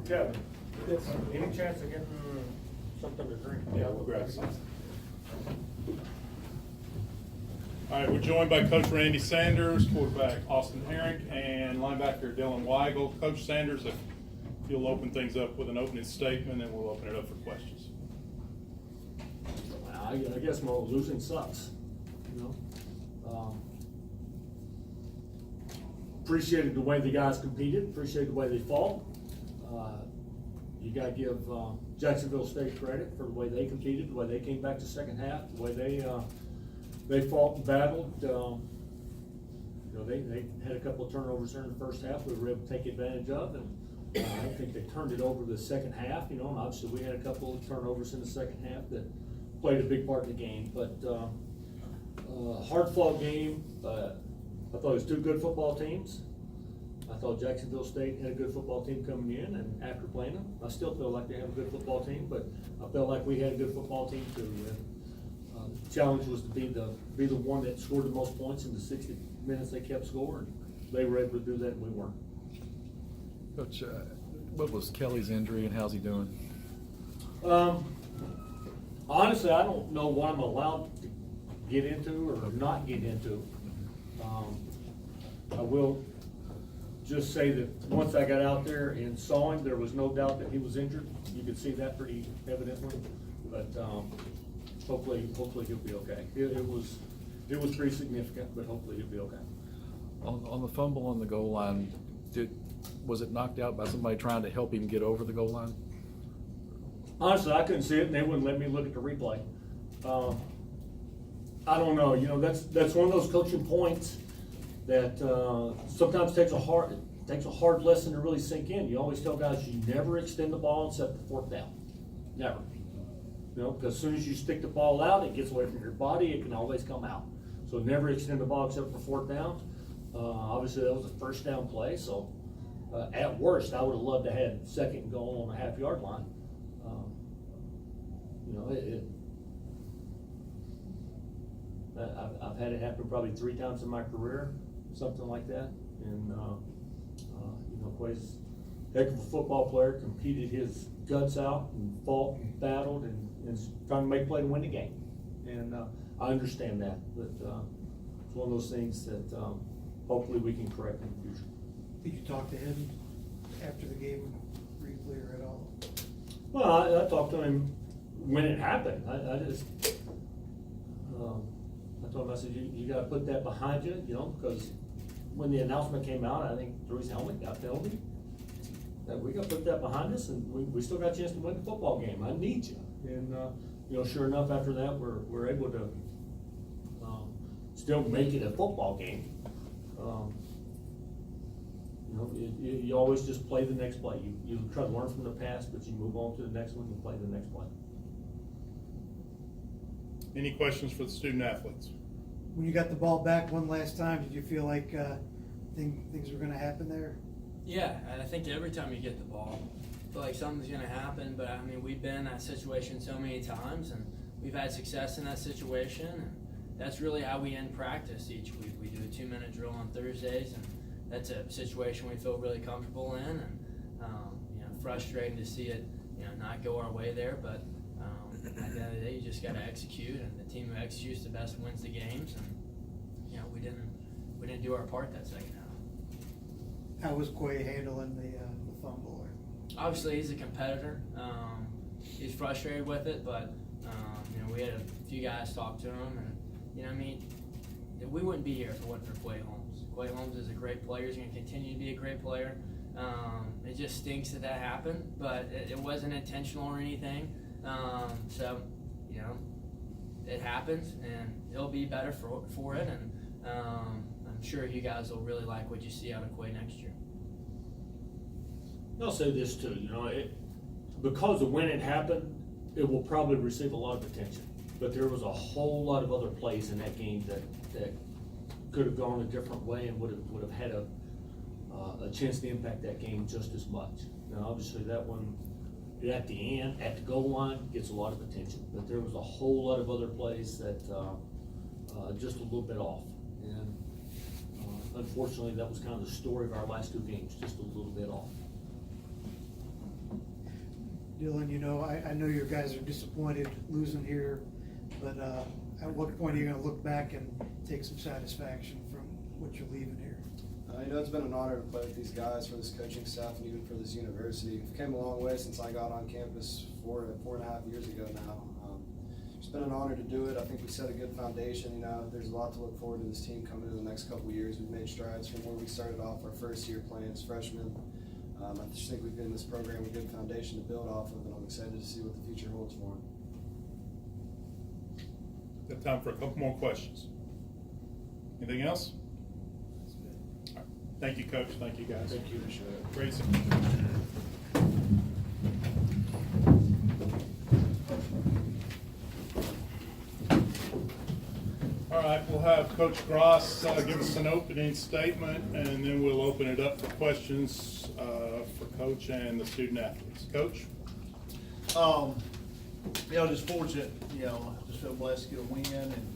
Kevin, any chance of getting something to drink? Yeah, we'll grab some. All right, we're joined by Coach Randy Sanders, quarterback Austin Herrick, and linebacker Dylan Weigel. Coach Sanders, if you'll open things up with an opening statement, and we'll open it up for questions. I guess losing sucks, you know. Appreciated the way the guys competed, appreciated the way they fought. You got to give Jacksonville State credit for the way they competed, the way they came back to second half, the way they fought and battled. You know, they had a couple of turnovers there in the first half we were able to take advantage of, and I think they turned it over the second half. You know, and obviously we had a couple of turnovers in the second half that played a big part in the game. But hard-fought game. I thought it was two good football teams. I thought Jacksonville State had a good football team coming in, and after playing them, I still feel like they have a good football team, but I felt like we had a good football team too. And the challenge was to be the one that scored the most points in the 60 minutes they kept scoring. They were able to do that, and we weren't. Coach, what was Kelly's injury, and how's he doing? Honestly, I don't know what I'm allowed to get into or not get into. I will just say that once I got out there and saw him, there was no doubt that he was injured. You could see that pretty evidently, but hopefully he'll be okay. It was pretty significant, but hopefully he'll be okay. On the fumble on the goal line, was it knocked out by somebody trying to help him get over the goal line? Honestly, I couldn't see it, and they wouldn't let me look at the replay. I don't know. You know, that's one of those coaching points that sometimes takes a hard lesson to really sink in. You always tell guys you never extend the ball except for fourth down. Never. You know, because as soon as you stick the ball out, it gets away from your body. It can always come out. So never extend the ball except for fourth down. Obviously, that was a first down play. So at worst, I would have loved to have had second goal on the half-yard line. You know, I've had it happen probably 3 times in my career, something like that. And you know, Quay's a heck of a football player, competed his guts out and fought and battled and trying to make a play to win the game. And I understand that, but it's one of those things that hopefully we can correct in the future. Did you talk to him after the game briefly or at all? Well, I talked to him when it happened. I just I told him, I said, you got to put that behind you, you know, because when the announcement came out, I think threw his helmet, got penalty. That we got to put that behind us, and we still got a chance to win the football game. I need you. And you know, sure enough, after that, we're able to still make it a football game. You know, you always just play the next play. You try to learn from the past, but you move on to the next one and play the next play. Any questions for the student athletes? When you got the ball back one last time, did you feel like things were going to happen there? Yeah, I think every time you get the ball, I feel like something's going to happen. But I mean, we've been in that situation so many times, and we've had success in that situation. And that's really how we end practice each week. We do a 2-minute drill on Thursdays, and that's a situation we feel really comfortable in. And you know, frustrating to see it, you know, not go our way there, but. At the end of the day, you just got to execute, and the team who executes the best wins the games. And you know, we didn't do our part that second half. How was Quay handling the fumble? Obviously, he's a competitor. He's frustrated with it, but you know, we had a few guys talk to him, and you know, I mean, we wouldn't be here if it wasn't for Quay Holmes. Quay Holmes is a great player. He's going to continue to be a great player. It just stinks that happened, but it wasn't intentional or anything. So, you know, it happens, and he'll be better for it, and I'm sure you guys will really like what you see out of Quay next year. I'll say this too, you know, because of when it happened, it will probably receive a lot of attention. But there was a whole lot of other plays in that game that could have gone a different way and would have had a chance to impact that game just as much. Now, obviously, that one at the end, at the goal line, gets a lot of attention. But there was a whole lot of other plays that just a little bit off. And unfortunately, that was kind of the story of our last 2 games, just a little bit off. Dylan, you know, I know your guys are disappointed losing here, but at what point are you gonna look back and take some satisfaction from what you're leaving here? You know, it's been an honor to play with these guys, for this coaching staff, and even for this university. We've came a long way since I got on campus four and a half years ago now. It's been an honor to do it. I think we set a good foundation. You know, there's a lot to look forward to this team coming in the next couple of years. We've made strides from where we started off our first year playing as freshmen. I just think we've given this program a good foundation to build off of, and I'm excited to see what the future holds for them. Got time for a couple more questions. Anything else? All right. Thank you, Coach. Thank you, guys. Thank you. Gracie. All right, we'll have Coach Gross give us an opening statement, and then we'll open it up for questions for Coach and the student athletes. Coach? Just fortunate, just feel blessed to get a win, and,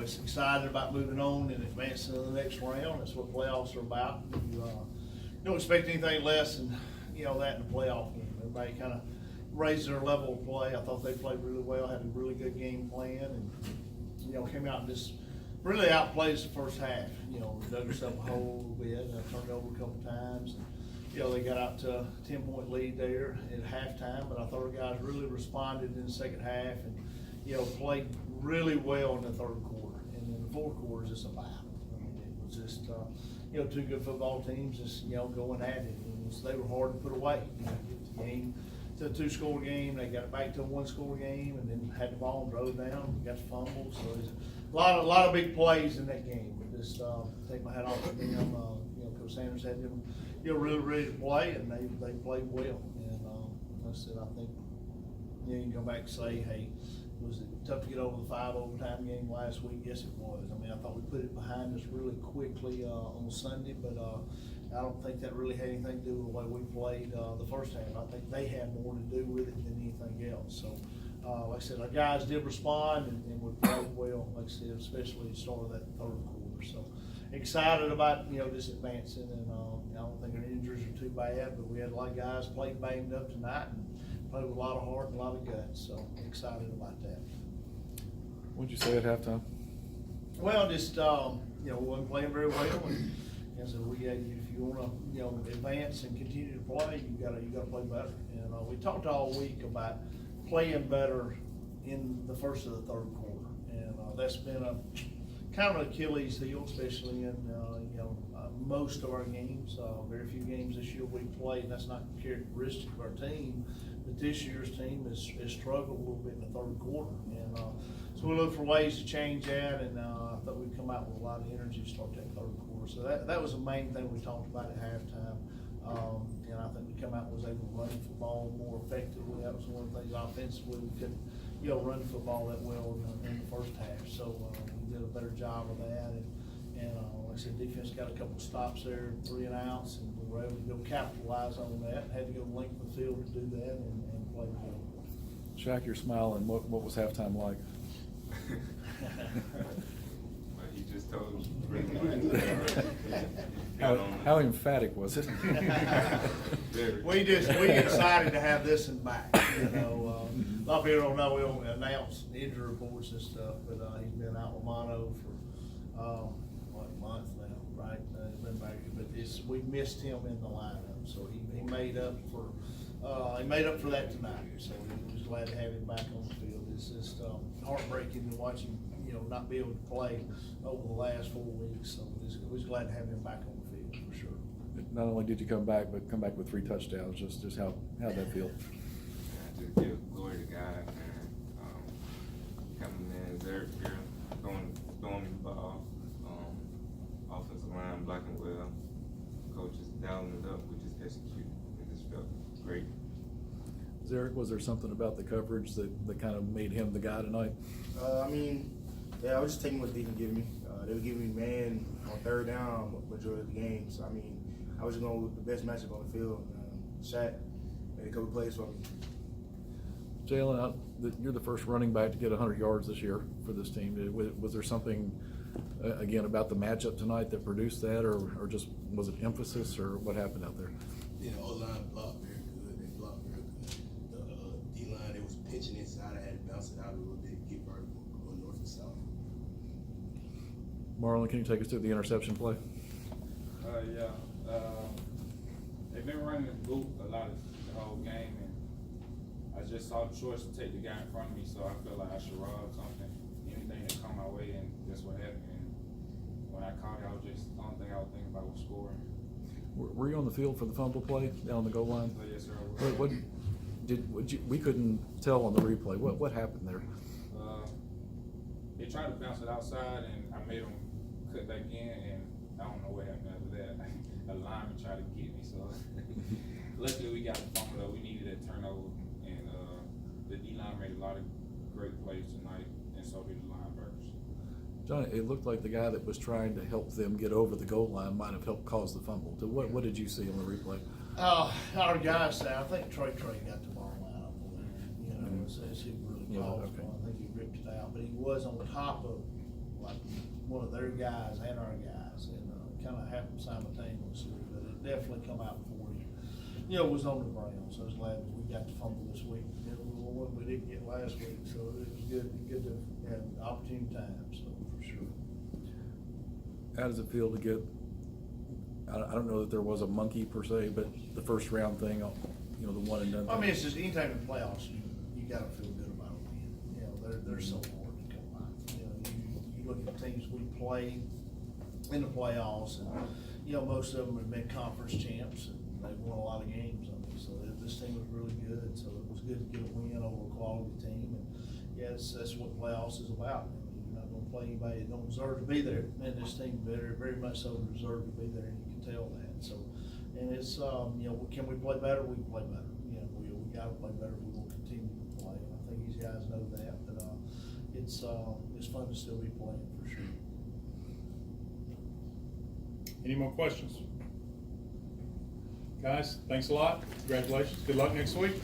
it's excited about moving on and advancing to the next round. That's what playoffs are about. You don't expect anything less than, that in a playoff game. Everybody kind of raised their level of play. I thought they played really well, had a really good game plan, and, came out and just really outplayed us the first half. Dug us up a hole a little bit, and turned over a couple times. They got out to a 10-point lead there at halftime, but I thought our guys really responded in the second half and, played really well in the third quarter. And then the fourth quarter is just a battle. I mean, it was just, two good football teams just, going at it. And they were hard to put away. Get the game to a 2-score game, they got it back to a 1-score game, and then had the ball and drove down, got the fumble. So there's a lot of big plays in that game. But just take my hat off to them. Coach Sanders had them, really ready to play, and they played well. And like I said, I think you can go back and say, hey, was it tough to get over the 5 overtime game last week? Yes, it was. I mean, I thought we put it behind us really quickly on Sunday, but I don't think that really had anything to do with the way we played the first half. I think they had more to do with it than anything else. So, like I said, our guys did respond, and we played well, like I said, especially at the start of that third quarter. So, excited about, this advancing, and I don't think our injuries are too bad, but we had a lot of guys played banged up tonight and played with a lot of heart and a lot of guts. So, excited about that. What'd you say at halftime? Well, just, we wasn't playing very well, and so if you wanna, advance and continue to play, you gotta play better. And, we talked all week about playing better in the first of the third quarter, and, that's been a kind of an Achilles heel, especially in, most of our games. Very few games this year we played, and that's not characteristic of our team, but this year's team has struggled a little bit in the third quarter. And, so we look for ways to change that, and I thought we'd come out with a lot of energy to start that third quarter. So that was the main thing we talked about at halftime. And I think we come out and was able to run the football more effectively. That was one of the things offensively we couldn't, run the football that well in the first half. So we did a better job of that. And like I said, defense got a couple stops there, 3 and outs, and we were able to go capitalize on that. Had to go length of the field to do that and play well. Shaq, you're smiling. What was halftime like? Well, he just told us pretty much. How emphatic was it? We excited to have this in back. A lot of people don't know, we'll announce injury reports and stuff, but he's been out with mono for a month now, right? He's been back, but we missed him in the lineup, so he made up for that tonight. So we're just glad to have him back on the field. It's just heartbreaking to watch him, not be able to play over the last 4 weeks. So we're just glad to have him back on the field for sure. Not only did you come back, but come back with 3 touchdowns. Just how'd that feel? Just give glory to God, man. Coming in, they're throwing me the ball. Offensive line blocking well. Coaches dialing it up. We just executed. It just felt great. Was there something about the coverage that kind of made him the guy tonight? I was just taking what they can give me. They were giving me man on third down majority of the game. So, I was just going with the best matchup on the field. Shaq made a couple plays for me. Jalen, you're the first running back to get 100 yards this year for this team. Was there something, again, about the matchup tonight that produced that, or just was it emphasis, or what happened out there? O-line blocked very good. They blocked very good. pitching inside, I had to bounce it out a little bit, get vertical, going north and south. Marlon, can you take us through the interception play? Yeah. They've been running the boot a lot of the whole game, and I just saw the choice to take the guy in front of me, so I feel like I should rob something, anything that come my way, and that's what happened. And when I caught it, the only thing I was thinking about was scoring. Were you on the field for the fumble play down the goal line? So yes, sir. I was. We couldn't tell on the replay. What happened there? They tried to bounce it outside, and I made them cut back in, and I don't know what happened after that. A lineman tried to get me, so luckily we got the fumble though. We needed that turnover, and the D-line made a lot of great plays tonight, and so did the linebackers. John, it looked like the guy that was trying to help them get over the goal line might have helped cause the fumble. What did you see on the replay? Our guy said, I think Trey got the ball out, you know, as he really Yeah, paused, okay. I think he ripped it out, but he was on top of like one of their guys and our guys, and kind of happened simultaneously, but it definitely come out before he, you know, was on the ground, so I was glad that we got the fumble this week. It was one we didn't get last week, so it was good to have opportune time, so for sure. How does it feel to get, I don't know that there was a monkey per se, but the first round thing, you know, the one and done I thing? mean, it's just anytime in the playoffs, you gotta feel good about a win. You know, they're so hard to come by. You know, you look at the teams we played in the playoffs, and, you know, most of them have been conference champs, and they've won a lot of games. I mean, so this team was really good, so it was good to get a win over a quality team, and yeah, that's what playoffs is about. I mean, you're not gonna play anybody that don't deserve to be there, and this team very much so deserve to be there, and you can tell that. So, and it's, you know, can we play better? We can play better. You know, we gotta play better if we will continue to play. And I think these guys know that, but it's fun to still be playing for sure. Any more questions? Guys, thanks a lot. Congratulations. Good luck next week.